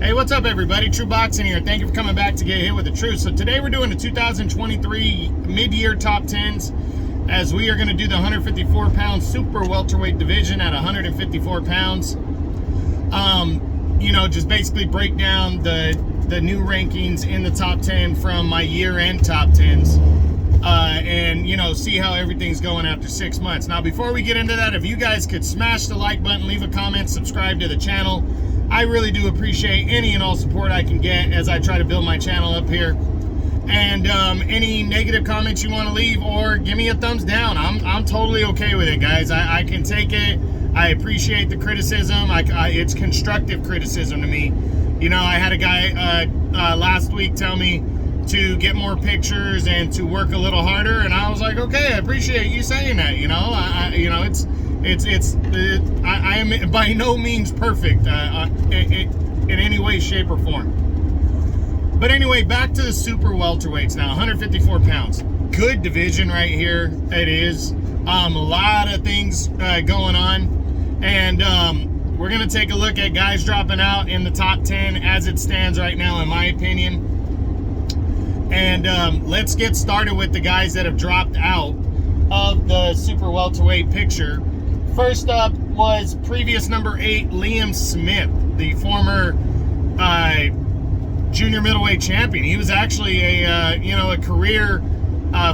Hey, what's up everybody? True Boxing here. Thank you for coming back to get hit with the truth. So today we're doing the 2023 mid-year top 10s, as we are going to do the 154 pound super welterweight division at 154 pounds. Just basically break down the new rankings in the top 10 from my year-end top 10s. And see how everything's going after 6 months. Now, before we get into that, if you guys could smash the like button, leave a comment, subscribe to the channel. I really do appreciate any and all support I can get as I try to build my channel up here. And any negative comments you want to leave, or give me a thumbs down, I'm totally okay with it, guys. I can take it. I appreciate the criticism. It's constructive criticism to me. I had a guy last week tell me to get more pictures and to work a little harder, and I was like, okay, I appreciate you saying that. I am by no means perfect in any way, shape, or form. But anyway, back to the super welterweights now. 154 pounds, good division right here. It is a lot of things going on, and we're gonna take a look at guys dropping out in the top 10 as it stands right now, in my opinion. And let's get started with the guys that have dropped out of the super welterweight picture. First up was previous number 8, Liam Smith, the former junior middleweight champion. He was actually a career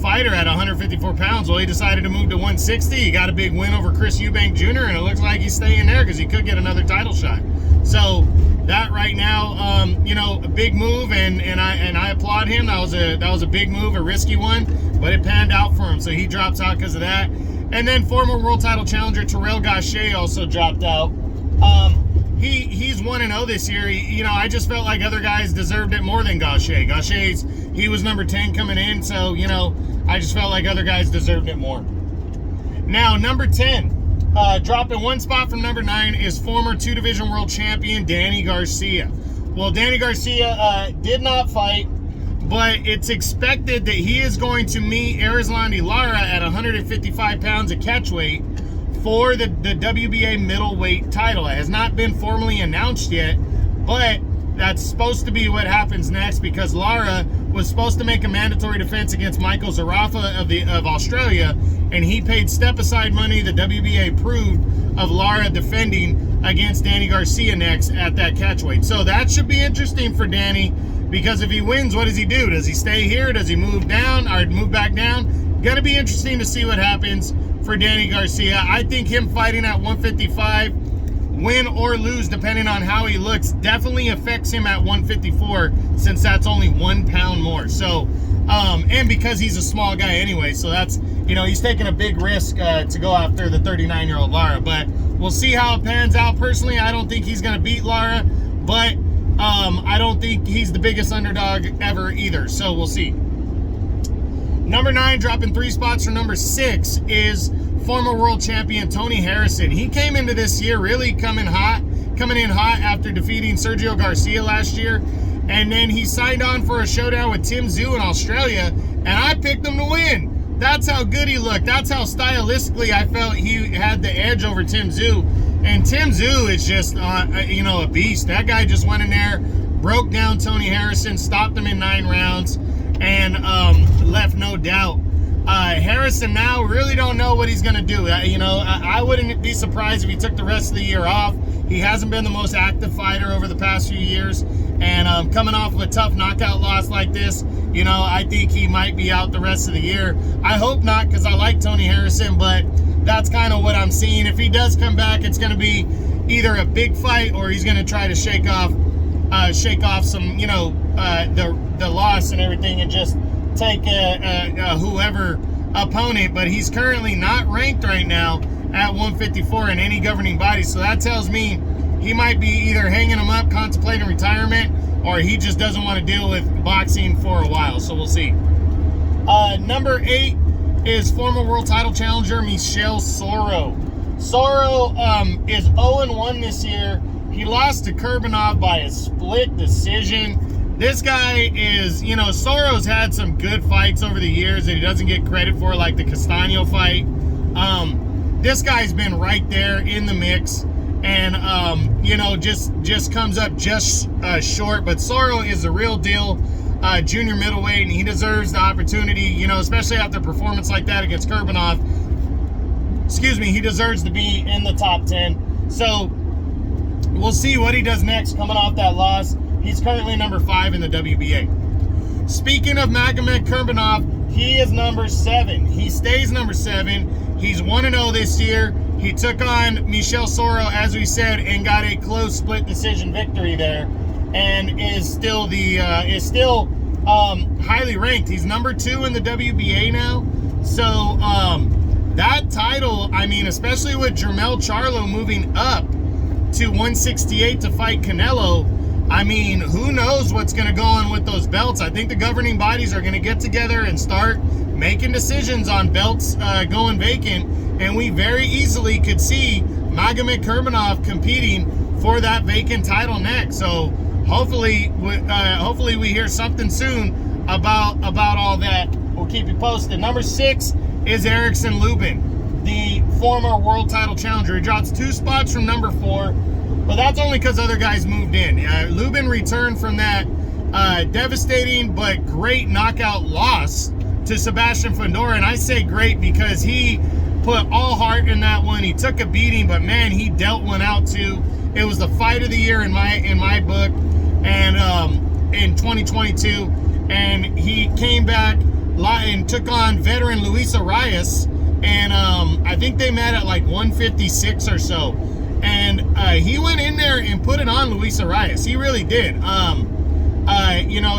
fighter at 154 pounds. Well, he decided to move to 160. He got a big win over Chris Eubank Jr., and it looks like he's staying there because he could get another title shot. So that right now, a big move, and I applaud him. That was a big move, a risky one, but it panned out for him. So he drops out because of that. And then former world title challenger Terrell Gausha also dropped out. He's 1-0 this year. I just felt like other guys deserved it more than Gausha. He was number 10 coming in, so I just felt like other guys deserved it more. Now, number 10, dropping one spot from number 9, is former 2-division world champion Danny Garcia. Well, Danny Garcia did not fight, but it's expected that he is going to meet Erislandy Lara at 155 pounds of catchweight for the WBA middleweight title. It has not been formally announced yet, but that's supposed to be what happens next, because Lara was supposed to make a mandatory defense against Michael Zarafa of Australia, and he paid step-aside money. The WBA approved of Lara defending against Danny Garcia next at that catchweight. So that should be interesting for Danny, because if he wins, what does he do? Does he stay here? Does he move down or move back down? Gonna be interesting to see what happens for Danny Garcia. I think him fighting at 155, win or lose depending on how he looks, definitely affects him at 154, since that's only 1 pound more. So and because he's a small guy anyway, so that's, he's taking a big risk to go after the 39-year-old Lara. But we'll see how it pans out. Personally, I don't think he's gonna beat Lara, but I don't think he's the biggest underdog ever either, so we'll see. Number 9, dropping 3 spots from number 6, is former world champion Tony Harrison. He came into this year really coming in hot after defeating Sergio Garcia last year, and then he signed on for a showdown with Tim Tszyu in Australia, and I picked him to win. That's how good he looked. That's how stylistically I felt he had the edge over Tim Tszyu. And Tim Tszyu is just, a beast. That guy just went in there, broke down Tony Harrison, stopped him in 9 rounds, and left no doubt. Harrison now really don't know what he's going to do. I wouldn't be surprised if he took the rest of the year off. He hasn't been the most active fighter over the past few years, and coming off of a tough knockout loss like this, I think he might be out the rest of the year. I hope not, because I like Tony Harrison, but that's kind of what I'm seeing. If he does come back, it's going to be either a big fight, or he's going to try to shake off some, the loss and everything, and just take whoever opponent. But he's currently not ranked right now at 154 in any governing body, so that tells me he might be either hanging him up, contemplating retirement, or he just doesn't want to deal with boxing for a while. So we'll see. Number 8 is former world title challenger Michel Soro. Soro is 0-1 this year. He lost to Kurbanov by a split decision. This guy is, Soro's had some good fights over the years that he doesn't get credit for, like the Castaño fight. This guy's been right there in the mix. and just comes up just short. But Soro is the real deal, junior middleweight, and he deserves the opportunity, especially after a performance like that against Kurbanov. Excuse me, he deserves to be in the top 10. So we'll see what he does next coming off that loss. He's currently number 5 in the WBA. Speaking of Magomed Kurbanov, he is number 7. He stays number 7. He's 1-0 this year. He took on Michel Soro, as we said, and got a close split decision victory there, and is still highly ranked. He's number 2 in the WBA now. So that title, I mean, especially with Jermell Charlo moving up to 168 to fight Canelo, I mean, who knows what's going to go on with those belts. I think the governing bodies are going to get together and start making decisions on belts going vacant, and we very easily could see Magomed Kurbanov competing for that vacant title next. So hopefully we hear something soon about all that. We'll keep you posted. Number 6 is Erickson Lubin, the former world title challenger. He drops 2 spots from number 4, but that's only because other guys moved in. Lubin returned from that devastating but great knockout loss to Sebastian Fundora, and I say great because he put all heart in that one. He took a beating, but man, he dealt one out too. It was the fight of the year in my book, and in 2022, and he came back and took on veteran Luis Arias, and I think they met at like 156 or so, and he went in there and put it on Luis Arias. He really did.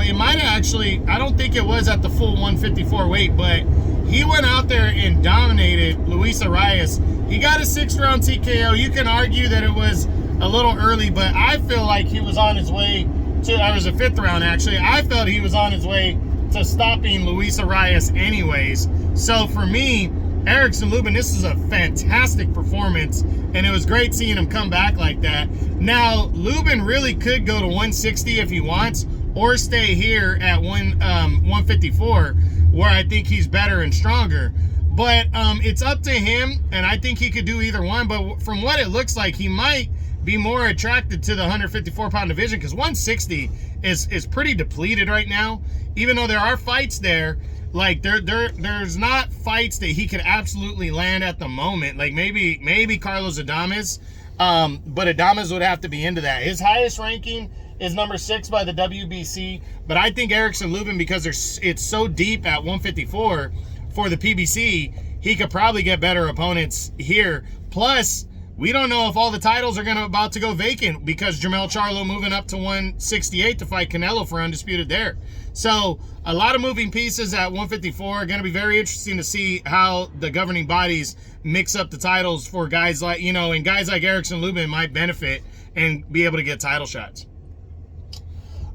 It might have actually, I don't think it was at the full 154 weight, but he went out there and dominated Luis Arias. He got a 6-round TKO. You can argue that it was a little early, but I feel like he was on his way to, I was a 5th round actually. I felt he was on his way to stopping Luis Arias anyways. So for me, Erickson Lubin, this is a fantastic performance, and it was great seeing him come back like that. Now, Lubin really could go to 160 if he wants, or stay here at 154, where I think he's better and stronger. But it's up to him, and I think he could do either one. But from what it looks like, he might be more attracted to the 154-pound division, because 160 is pretty depleted right now. Even though there are fights there, like there's not fights that he could absolutely land at the moment. Like maybe Carlos Adames, but Adames would have to be into that. His highest ranking is number 6 by the WBC, but I think Erickson Lubin, because it's so deep at 154 for the PBC, he could probably get better opponents here. Plus, we don't know if all the titles are about to go vacant, because Jermell Charlo moving up to 168 to fight Canelo for undisputed there. So a lot of moving pieces at 154. Going to be very interesting to see how the governing bodies mix up the titles for guys like, and guys like Erickson Lubin might benefit and be able to get title shots.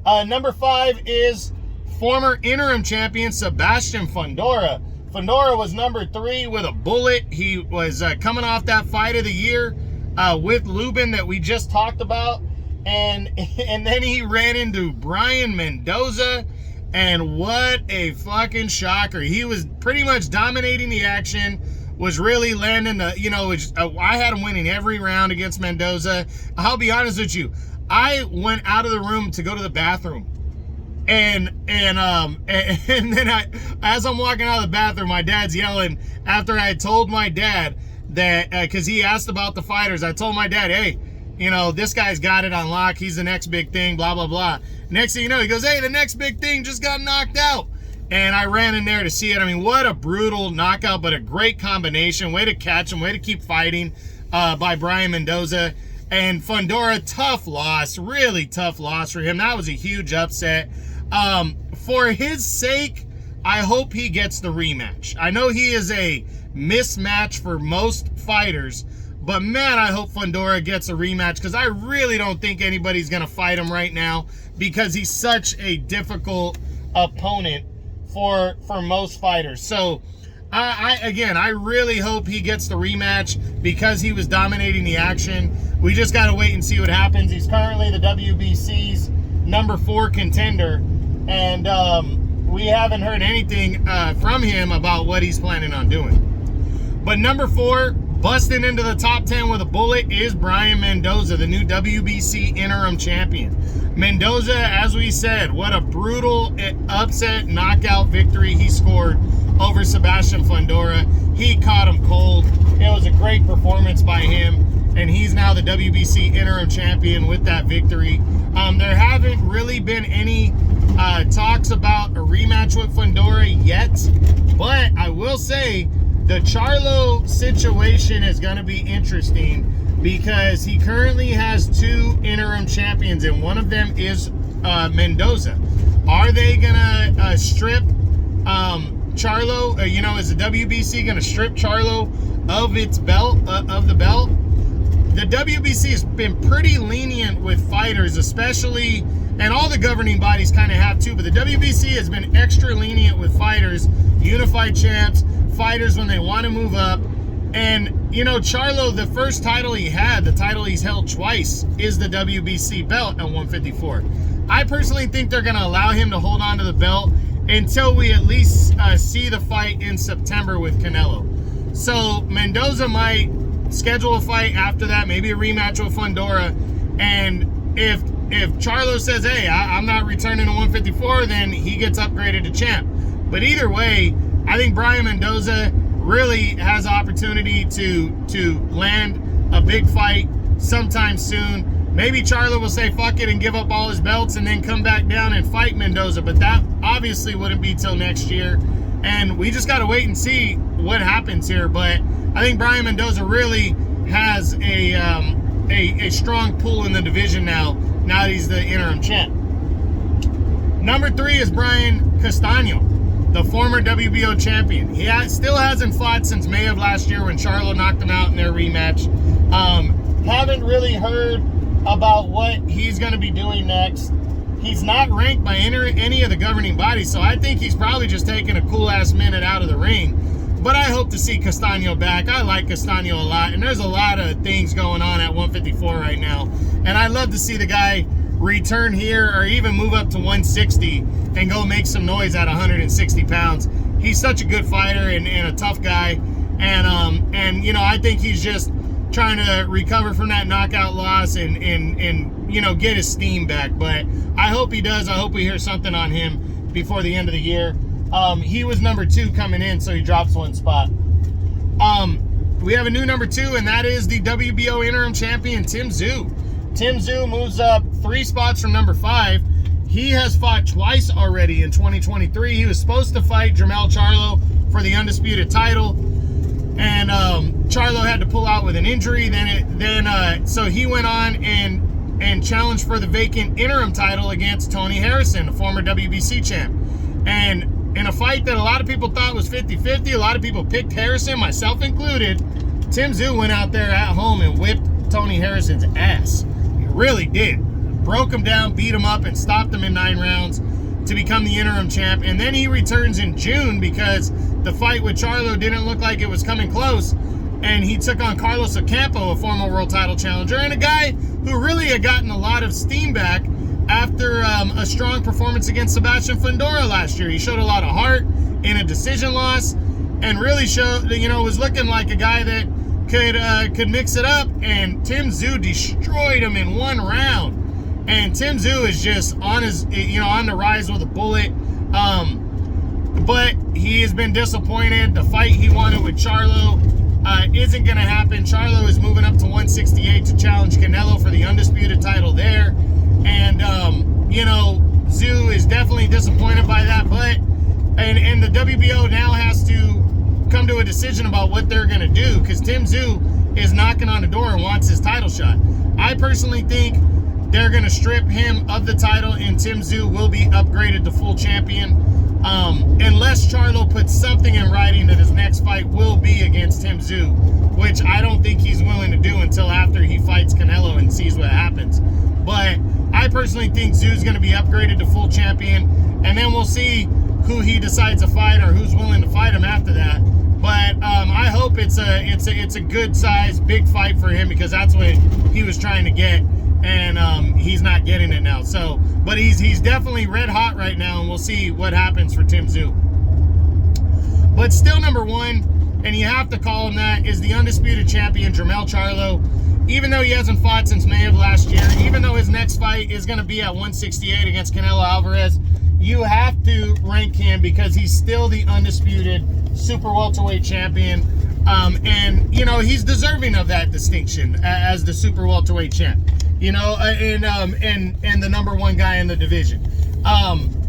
Number 5 is former interim champion Sebastian Fundora. Fundora was number 3 with a bullet. He was coming off that fight of the year with Lubin that we just talked about, and then he ran into Brian Mendoza, and what a fucking shocker. He was pretty much dominating the action, was really landing the, I had him winning every round against Mendoza. I'll be honest with you, I went out of the room to go to the bathroom. And then as I'm walking out of the bathroom, my dad's yelling after I had told my dad that, because he asked about the fighters, I told my dad, hey, this guy's got it on lock. He's the next big thing, blah, blah, blah. Next thing you know, he goes, hey, the next big thing just got knocked out. And I ran in there to see it. I mean, what a brutal knockout, but a great combination. Way to catch him, way to keep fighting by Brian Mendoza. And Fundora, tough loss, really tough loss for him. That was a huge upset. For his sake, I hope he gets the rematch. I know he is a mismatch for most fighters, but man, I hope Fundora gets a rematch, because I really don't think anybody's going to fight him right now, because he's such a difficult opponent for most fighters. So I really hope he gets the rematch, because he was dominating the action. We just got to wait and see what happens. He's currently the WBC's number 4 contender, and we haven't heard anything from him about what he's planning on doing. But number 4, Busting into the top 10 with a bullet is Brian Mendoza, the new WBC interim champion. Mendoza, as we said, what a brutal upset knockout victory he scored over Sebastian Fundora. He caught him cold. It was a great performance by him, and he's now the WBC interim champion with that victory. There haven't really been any talks about a rematch with Fundora yet, but I will say the Charlo situation is going to be interesting because he currently has 2 interim champions, and one of them is Mendoza. Are they going to strip Charlo? Is the WBC going to strip Charlo of its belt, of the belt? The WBC has been pretty lenient with fighters, especially, and all the governing bodies kind of have too, but the WBC has been extra lenient with fighters, unified champs, fighters when they want to move up. And Charlo, the first title he had, the title he's held twice, is the WBC belt at 154. I personally think they're going to allow him to hold on to the belt until we at least see the fight in September with Canelo. So Mendoza might schedule a fight after that, maybe a rematch with Fundora, and if Charlo says, hey, I'm not returning to 154, then he gets upgraded to champ. But either way, I think Brian Mendoza really has opportunity to land a big fight sometime soon. Maybe Charlo will say fuck it and give up all his belts and then come back down and fight Mendoza, but that obviously wouldn't be till next year. And we just got to wait and see what happens here. But I think Brian Mendoza really has a strong pull in the division now that he's the interim champ. Number 3 is Brian Castaño, the former WBO champion. He still hasn't fought since May of last year when Charlo knocked him out in their rematch. Haven't really heard about what he's going to be doing next. He's not ranked by any of the governing bodies, so I think he's probably just taking a cool-ass minute out of the ring. But I hope to see Castaño back. I like Castaño a lot, and there's a lot of things going on at 154 right now. And I'd love to see the guy return here or even move up to 160 and go make some noise at 160 pounds. He's such a good fighter and a tough guy. And I think he's just trying to recover from that knockout loss and get his steam back. But I hope he does. I hope we hear something on him before the end of the year. He was number 2 coming in, so he drops 1 spot. We have a new number 2, and that is the WBO interim champion, Tim Tszyu. Tim Tszyu moves up 3 spots from number 5. He has fought twice already in 2023. He was supposed to fight Jermell Charlo for the undisputed title, and Charlo had to pull out with an injury. So he went on and challenged for the vacant interim title against Tony Harrison, the former WBC champ. And in a fight that a lot of people thought was 50-50, a lot of people picked Harrison, myself included, Tim Tszyu went out there at home and whipped Tony Harrison's ass. He really did. Broke him down, beat him up, and stopped him in 9 rounds to become the interim champ. And then he returns in June because the fight with Charlo didn't look like it was coming close. And he took on Carlos Ocampo, a former world title challenger, and a guy who really had gotten a lot of steam back after a strong performance against Sebastian Fundora last year. He showed a lot of heart in a decision loss and really showed, was looking like a guy that could mix it up. And Tim Tszyu destroyed him in 1 round. And Tim Tszyu is just on the rise with a bullet. But he has been disappointed. The fight he wanted with Charlo isn't going to happen. Charlo is moving up to 168 to challenge Canelo for the undisputed title there. And, Tszyu is definitely disappointed by that. But, and the WBO now has to come to a decision about what they're going to do, because Tim Tszyu is knocking on the door and wants his title shot. I personally think they're going to strip him of the title, and Tim Tszyu will be upgraded to full champion. Unless Charlo puts something in writing that his next fight will be against Tim Tszyu, which I don't think he's willing to do until after he fights Canelo and sees what happens. But I personally think Tzew's going to be upgraded to full champion, and then we'll see who he decides to fight or who's willing to fight him after that. But I hope it's a good size, big fight for him, because that's what he was trying to get, and he's not getting it now. So, but he's definitely red hot right now, and we'll see what happens for Tim Tszyu. But still number 1, and you have to call him that, is the undisputed champion, Jermell Charlo. Even though he hasn't fought since May of last year, even though his next fight is going to be at 168 against Canelo Alvarez, you have to rank him because he's still the undisputed super welterweight champion. And, you know, he's deserving of that distinction as the super welterweight champ, you know, and the #1 guy in the division.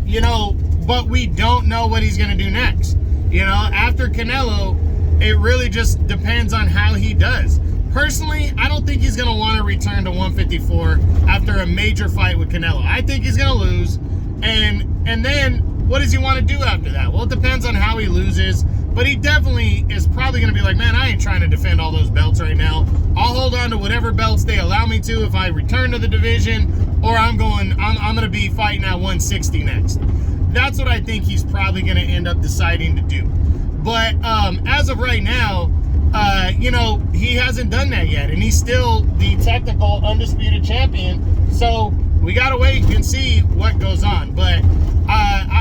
You know, but we don't know what he's going to do next. You know, after Canelo, it really just depends on how he does. Personally, I don't think he's going to want to return to 154 after a major fight with Canelo. I think he's going to lose. And then what does he want to do after that? Well, it depends on how he loses. But he definitely is probably going to be like, man, I ain't trying to defend all those belts right now. I'll hold on to whatever belts they allow me to if I return to the division, or I'm going to be fighting at 160 next. That's what I think he's probably going to end up deciding to do. But as of right now, you know, he hasn't done that yet, and he's still the technical undisputed champion. So we got to wait and see what goes on. But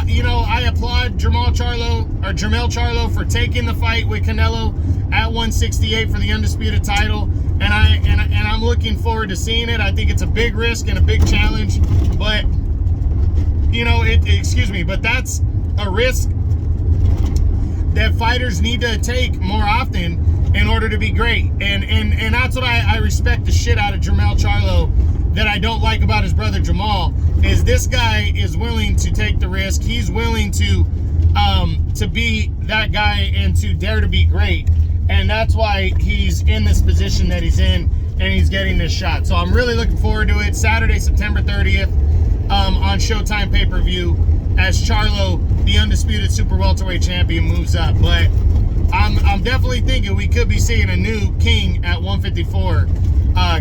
you know, I applaud Jermell Charlo for taking the fight with Canelo at 168 for the undisputed title, and I'm looking forward to seeing it. I think it's a big risk and a big challenge, but you know, but that's a risk that fighters need to take more often in order to be great. And that's what I respect the shit out of Jermell Charlo, that I don't like about his brother Jamal, is this guy is willing to take the risk. He's willing to be that guy and to dare to be great. And that's why he's in this position that he's in, and he's getting this shot. So I'm really looking forward to it. Saturday, September 30th, on Showtime pay-per-view, as Charlo, the undisputed super welterweight champion, moves up. But I'm definitely thinking we could be seeing a new king at 154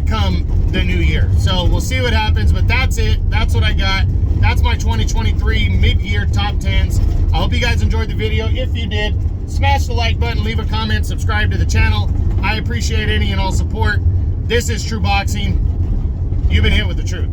come the new year. So we'll see what happens, but that's it. That's what I got. That's my 2023 mid-year top 10s. I hope you guys enjoyed the video. If you did, smash the like button, leave a comment, subscribe to the channel. I appreciate any and all support. This is True Boxing. You've been hit with the truth.